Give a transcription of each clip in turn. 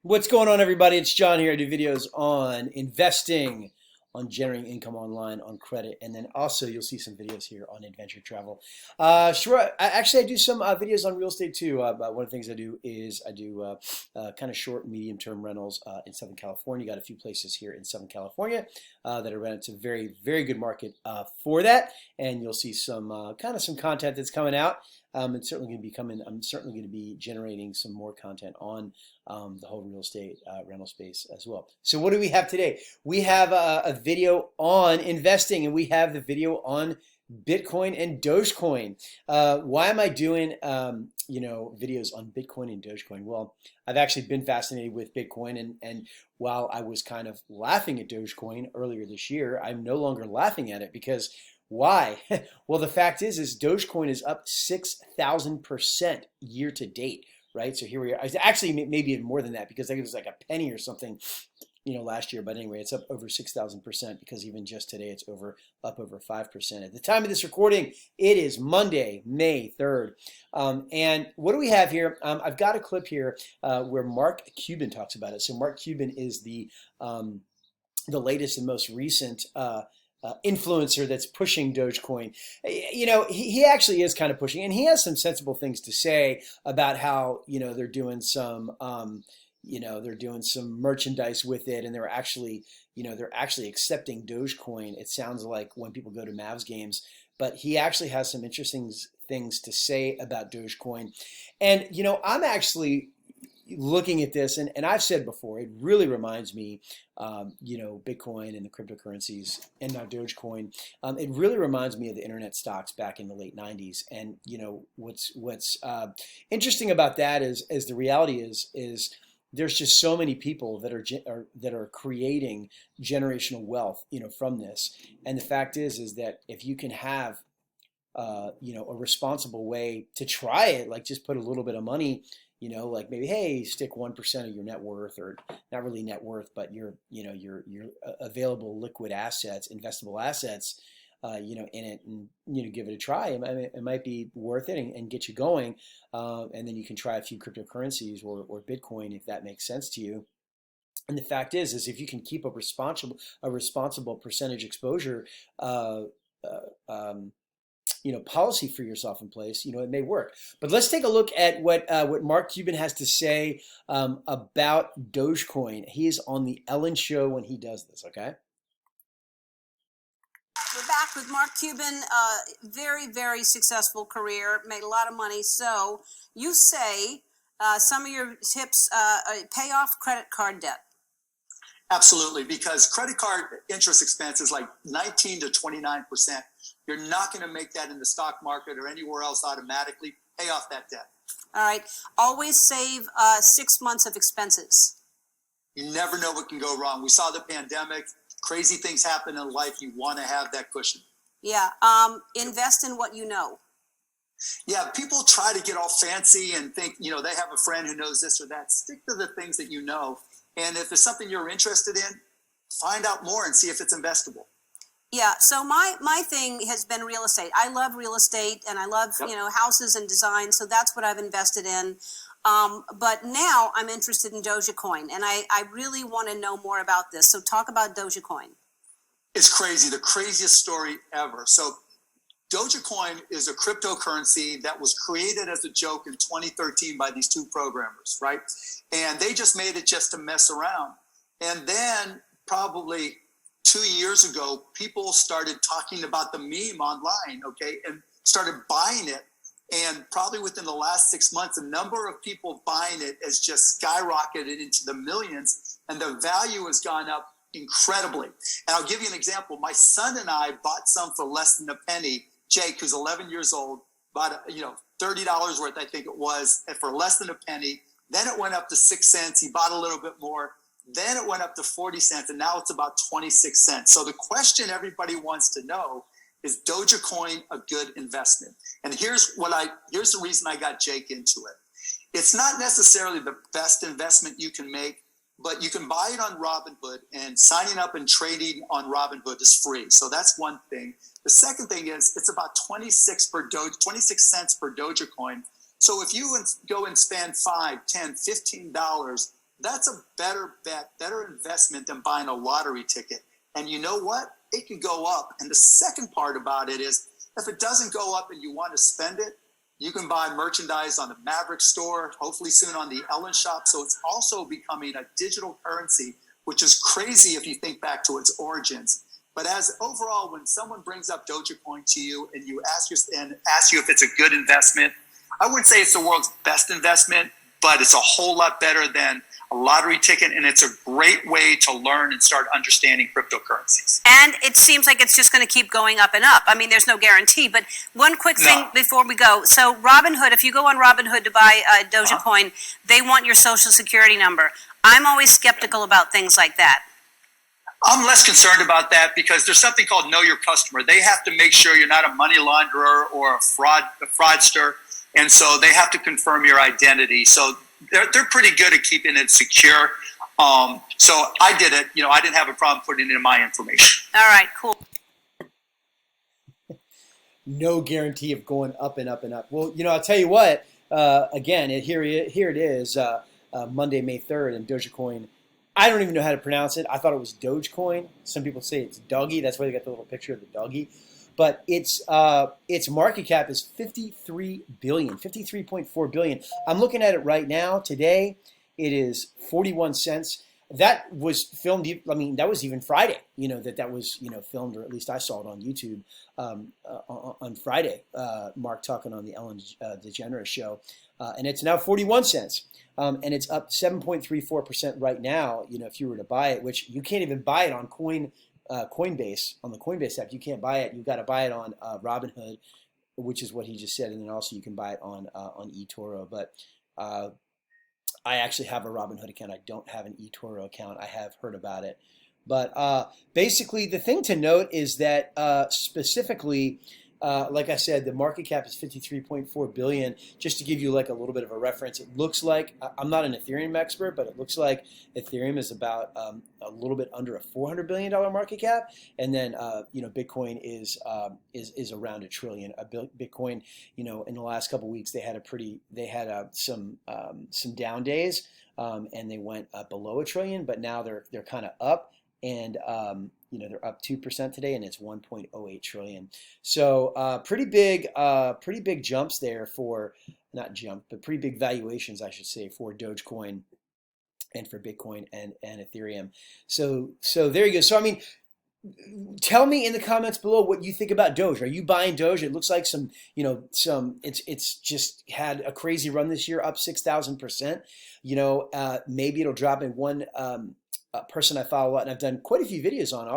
What's going on, everybody? It's John here. I do videos on investing, on generating income online, on credit, and then also you'll see some videos here on adventure travel. Sure. I do some videos on real estate too. But one of the things I do is I do kind of short, medium-term rentals in Southern California. Got a few places here in Southern California that are rented. It's a very, very good market for that, and you'll see some kind of some content that's coming out. It's certainly going to be coming. I'm certainly going to be generating some more content on the whole real estate rental space as well. So what do we have today? We have a video on investing, and we have the video on Bitcoin and Dogecoin. Why am I doing videos on Bitcoin and Dogecoin? Well, I've actually been fascinated with Bitcoin, and while I was kind of laughing at Dogecoin earlier this year, I'm no longer laughing at it because why? Well, the fact is Dogecoin is up 6,000% year to date, right? So here we are. It's actually maybe even more than that because I think it was like a penny or something, last year. But anyway, it's up over 6,000% because even just today, it's up over 5%. At the time of this recording, it is Monday, May 3rd. And what do we have here? I've got a clip here where Mark Cuban talks about it. So Mark Cuban is the latest and most recent influencer that's pushing Dogecoin. He actually is kind of pushing, and he has some sensible things to say about how they're doing some merchandise with it, and they're actually accepting Dogecoin. It sounds like when people go to Mavs games, but he actually has some interesting things to say about Dogecoin. And I'm actually looking at this, and I've said before, it really reminds me, Bitcoin and the cryptocurrencies, and now Dogecoin. It really reminds me of the internet stocks back in the late '90s. And what's interesting about that is the reality is there's just so many people that are creating generational wealth, from this. And the fact is that if you can have a responsible way to try it, like just put a little bit of money, like maybe, hey, stick 1% of your net worth, or not really net worth, but your available liquid assets, investable assets, in it, and give it a try. It might be worth it and get you going, and then you can try a few cryptocurrencies or Bitcoin if that makes sense to you. And the fact is if you can keep a responsible percentage exposure policy for yourself in place, it may work. But let's take a look at what Mark Cuban has to say about Dogecoin. He is on the Ellen Show when he does this, okay? We're back with Mark Cuban, very, very successful career, made a lot of money. So you say some of your tips, pay off credit card debt. Absolutely, because credit card interest expense is like 19 to 29%. You're not going to make that in the stock market or anywhere else automatically. Pay off that debt. All right. Always save 6 months of expenses. You never know what can go wrong. We saw the pandemic. Crazy things happen in life. You want to have that cushion. Yeah. Invest in what you know. Yeah, people try to get all fancy and think, they have a friend who knows this or that. Stick to the things that you know. And if there's something you're interested in, find out more and see if it's investable. Yeah, so my thing has been real estate. I love real estate, and I love, houses and design, so that's what I've invested in. But now I'm interested in Dogecoin, and I really want to know more about this. So talk about Dogecoin. It's crazy, the craziest story ever. So Dogecoin is a cryptocurrency that was created as a joke in 2013 by these two programmers, right? And they just made it just to mess around. And then probably 2 years ago, people started talking about the meme online, okay, and started buying it. And probably within the last 6 months, the number of people buying it has just skyrocketed into the millions, and the value has gone up incredibly. And I'll give you an example. My son and I bought some for less than a penny. Jake, who's 11 years old, bought $30 worth, I think it was, for less than a penny. Then it went up to 6 cents. He bought a little bit more. Then it went up to 40 cents, and now it's about 26 cents. So the question everybody wants to know is Dogecoin a good investment? And here's the reason I got Jake into it. It's not necessarily the best investment you can make, but you can buy it on Robinhood, and signing up and trading on Robinhood is free. So that's one thing. The second thing is it's about 26 cents per Dogecoin. So if you go and spend $5, $10, $15 That's a better bet, better investment than buying a lottery ticket. And you know what? It can go up. And the second part about it is, if it doesn't go up and you want to spend it, you can buy merchandise on the Mavericks store, hopefully soon on the Ellen shop. So it's also becoming a digital currency, which is crazy if you think back to its origins. But as overall, when someone brings up Dogecoin to you and ask you if it's a good investment, I wouldn't say it's the world's best investment, but it's a whole lot better than a lottery ticket, and it's a great way to learn and start understanding cryptocurrencies. And it seems like it's just going to keep going up and up. I mean, there's no guarantee, but one quick thing before we go. So Robinhood, if you go on Robinhood to buy Dogecoin, they want your social security number. I'm always skeptical about things like that. I'm less concerned about that because there's something called Know Your Customer. They have to make sure you're not a money launderer or a fraudster, and so they have to confirm your identity. So they're pretty good at keeping it secure. So I did it. I didn't have a problem putting in my information. All right, cool. No guarantee of going up and up and up. Well, I'll tell you what. Again, here it is, Monday, May 3rd, and Dogecoin. I don't even know how to pronounce it. I thought it was Dogecoin. Some people say it's doggy. That's why they got the little picture of the doggy. But its market cap is $53.4 billion. I'm looking at it right now. Today, it is 41 cents. That was filmed. I mean, that was even Friday. That was filmed, or at least I saw it on YouTube on Friday. Mark talking on the Ellen DeGeneres show, and it's now 41 cents. And it's up 7.34% right now. If you were to buy it, which you can't even buy it on Coinbase, on the Coinbase app, you can't buy it. You've got to buy it on Robinhood, which is what he just said, and then also you can buy it on eToro. But I actually have a Robinhood account. I don't have an eToro account. I have heard about it. But basically, the thing to note is that specifically, like I said, the market cap is $53.4 billion. Just to give you like a little bit of a reference, it looks like, I'm not an Ethereum expert, but it looks like Ethereum is about a little bit under a $400 billion market cap, and then Bitcoin is around $1 trillion. Bitcoin, in the last couple of weeks they had some down days, and they went below $1 trillion, but now they're kind of up. And they're up 2% today, and it's 1.08 trillion. So pretty big jumps there but pretty big valuations, I should say, for Dogecoin and for Bitcoin and Ethereum. So there you go. So I mean, tell me in the comments below what you think about Doge. Are you buying Doge? It looks like it's just had a crazy run this year, up 6,000%. Maybe it'll drop in one. Person I follow a lot, and I've done quite a few videos on,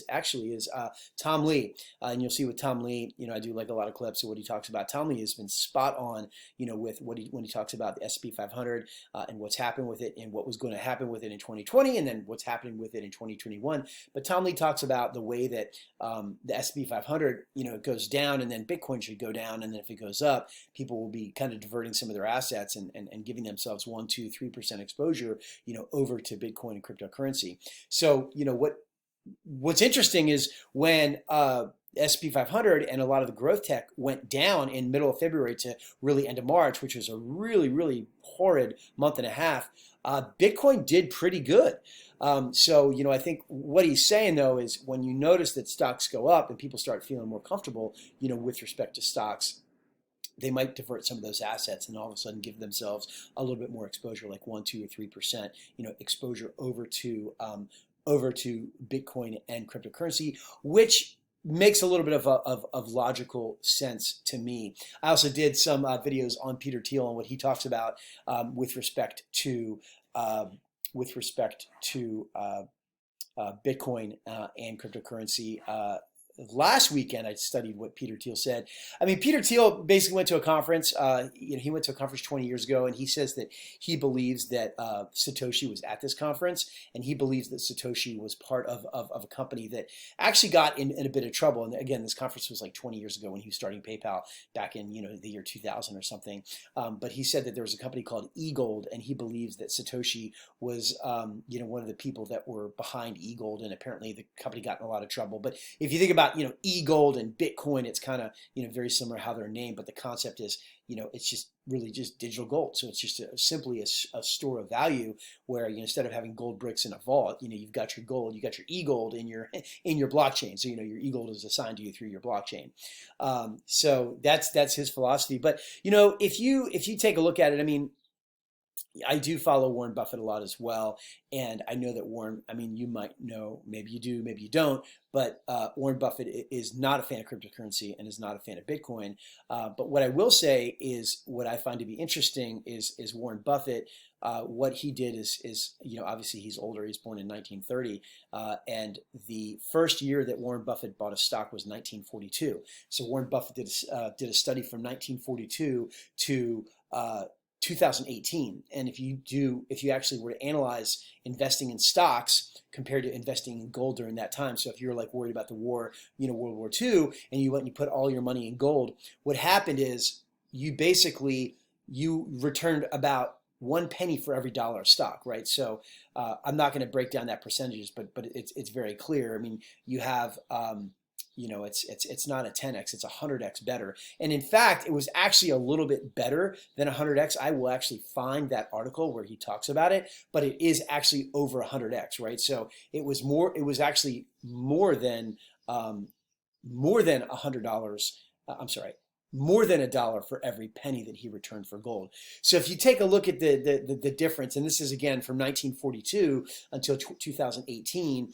actually, is Tom Lee. And you'll see with Tom Lee, I do like a lot of clips of what he talks about. Tom Lee has been spot on, with when he talks about the S&P 500 and what's happened with it and what was going to happen with it in 2020 and then what's happening with it in 2021. But Tom Lee talks about the way that the S&P 500, it goes down, and then Bitcoin should go down, and then if it goes up, people will be kind of diverting some of their assets and giving themselves 1, 2, 3% exposure, over to Bitcoin and cryptocurrency. So, what's interesting is when S&P 500 and a lot of the growth tech went down in middle of February to really end of March, which was a really, really horrid month and a half, Bitcoin did pretty good. So, I think what he's saying, though, is when you notice that stocks go up and people start feeling more comfortable, with respect to stocks, they might divert some of those assets and all of a sudden give themselves a little bit more exposure, like 1, 2, or 3%, exposure over to Bitcoin and cryptocurrency, which makes a little bit of logical sense to me. I also did some videos on Peter Thiel and what he talks about with respect to Bitcoin and cryptocurrency. Last weekend, I studied what Peter Thiel said. I mean, Peter Thiel basically went to a conference. He went to a conference 20 years ago, and he says that he believes that Satoshi was at this conference, and he believes that Satoshi was part of a company that actually got in a bit of trouble. And again, this conference was like 20 years ago when he was starting PayPal back in the year 2000 or something. But he said that there was a company called eGold, and he believes that Satoshi was one of the people that were behind eGold, and apparently the company got in a lot of trouble. But if you think about about, e-gold and Bitcoin. It's kind of, very similar how they're named, but the concept is, it's just really just digital gold. So it's just simply a store of value where, instead of having gold bricks in a vault, you've got your gold, you got your e-gold in your blockchain. So, your e-gold is assigned to you through your blockchain. So that's his philosophy. But, if you take a look at it, I mean, I do follow Warren Buffett a lot as well. And I know that Warren, I mean, you might know, maybe you do, maybe you don't, but Warren Buffett is not a fan of cryptocurrency and is not a fan of Bitcoin. But what I will say is what I find to be interesting is Warren Buffett. What he did is, obviously he's older. He's born in 1930. And the first year that Warren Buffett bought a stock was 1942. So Warren Buffett did a study from 1942 to 2018. And if you actually were to analyze investing in stocks compared to investing in gold during that time, so if you're like worried about the war, World War II, and you went and you put all your money in gold, what happened is you returned about 1 penny for every dollar of stock, right? So I'm not going to break down that percentages, but it's very clear. I mean, you have it's not a 10x, it's 100x better. And in fact, it was actually a little bit better than 100x. I will actually find that article where he talks about it, but it is actually over 100x, right? So it was actually more than $100. I'm sorry, more than $1 for every penny that he returned for gold. So if you take a look at the difference, and this is again from 1942 until 2018,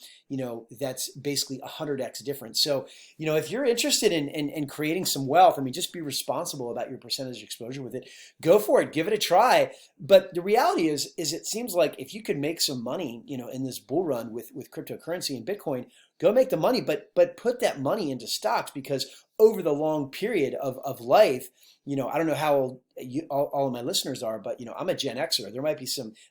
that's basically 100x difference. So, if you're interested in creating some wealth, I mean, just be responsible about your percentage exposure with it. Go for it, give it a try. But the reality is it seems like if you could make some money, in this bull run with cryptocurrency and Bitcoin, go make the money, but put that money into stocks, because over the long period of life, I don't know how old all of my listeners are, but I'm a Gen Xer. There might be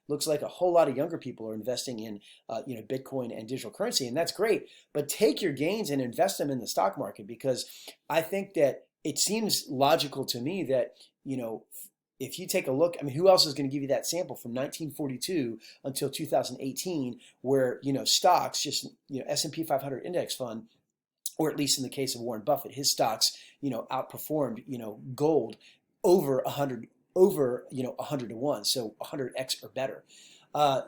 looks like a whole lot of younger people are investing in Bitcoin and digital currency, and that's great. But take your gains and invest them in the stock market, because I think that it seems logical to me that if you take a look, I mean, who else is going to give you that sample from 1942 until 2018, where stocks, just S&P 500 index fund, or at least in the case of Warren Buffett, his stocks outperformed gold over 100 to 1, so 100x or better.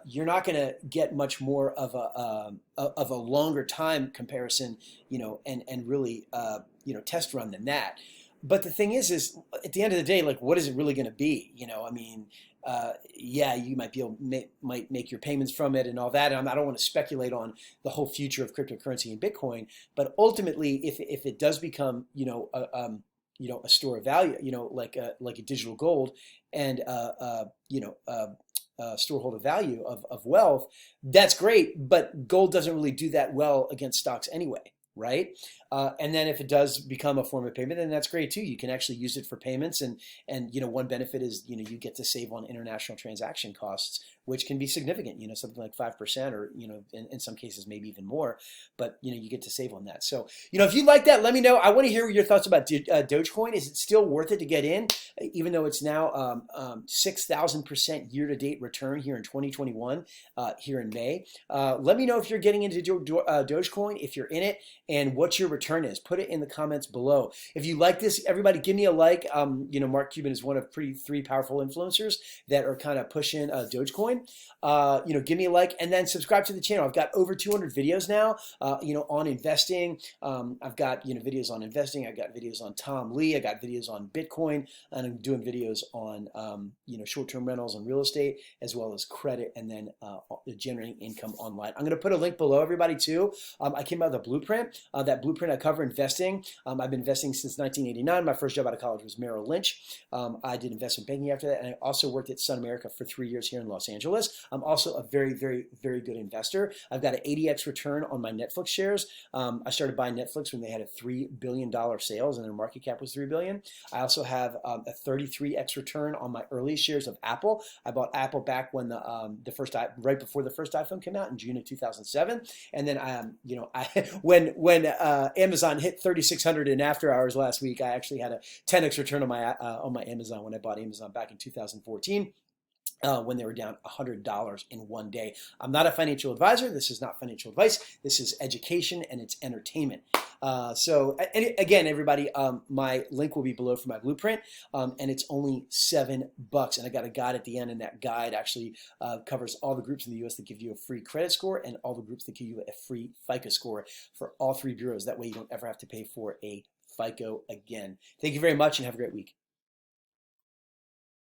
You're not going to get much more of a longer time comparison, and really test run than that. But the thing is at the end of the day, like, what is it really going to be? I mean, yeah, you might make your payments from it and all that. And I don't want to speculate on the whole future of cryptocurrency and Bitcoin, but ultimately, if it does become, a store of value, like a digital gold, and storehold of value of wealth, that's great. But gold doesn't really do that well against stocks anyway. Right. And then if it does become a form of payment, then that's great too. You can actually use it for payments. And one benefit is, you get to save on international transaction costs, which can be significant, something like 5%, or, in some cases, maybe even more. But, you get to save on that. So, if you like that, let me know. I want to hear your thoughts about Dogecoin. Is it still worth it to get in, even though it's now 6,000% year-to-date return here in 2021, here in May? Let me know if you're getting into Dogecoin, if you're in it, and what your return is. Put it in the comments below. If you like this, everybody give me a like. Mark Cuban is one of three powerful influencers that are kind of pushing Dogecoin. Give me a like, and then subscribe to the channel. I've got over 200 videos now, on investing. I've got, videos on investing. I've got videos on Tom Lee. I got videos on Bitcoin, and I'm doing videos on, short-term rentals and real estate, as well as credit, and then generating income online. I'm going to put a link below, everybody, too. I came out with a blueprint. That blueprint, I cover investing. I've been investing since 1989. My first job out of college was Merrill Lynch. I did investment banking after that, and I also worked at Sun America for 3 years here in Los Angeles. I'm also a very, very, very good investor. I've got an 80x return on my Netflix shares. I started buying Netflix when they had a $3 billion sales, and their market cap was $3 billion. I also have a 33x return on my earliest shares of Apple. I bought Apple back when right before the first iPhone came out in June of 2007, and then when Amazon hit 3,600 in after hours last week, I actually had a 10x return on my Amazon when I bought Amazon back in 2014. when they were down $100 in one day. I'm not a financial advisor. This is not financial advice. This is education and it's entertainment. So again, everybody, my link will be below for my blueprint, and it's only $7. And I got a guide at the end, and that guide actually covers all the groups in the U.S. that give you a free credit score and all the groups that give you a free FICO score for all three bureaus. That way you don't ever have to pay for a FICO again. Thank you very much and have a great week.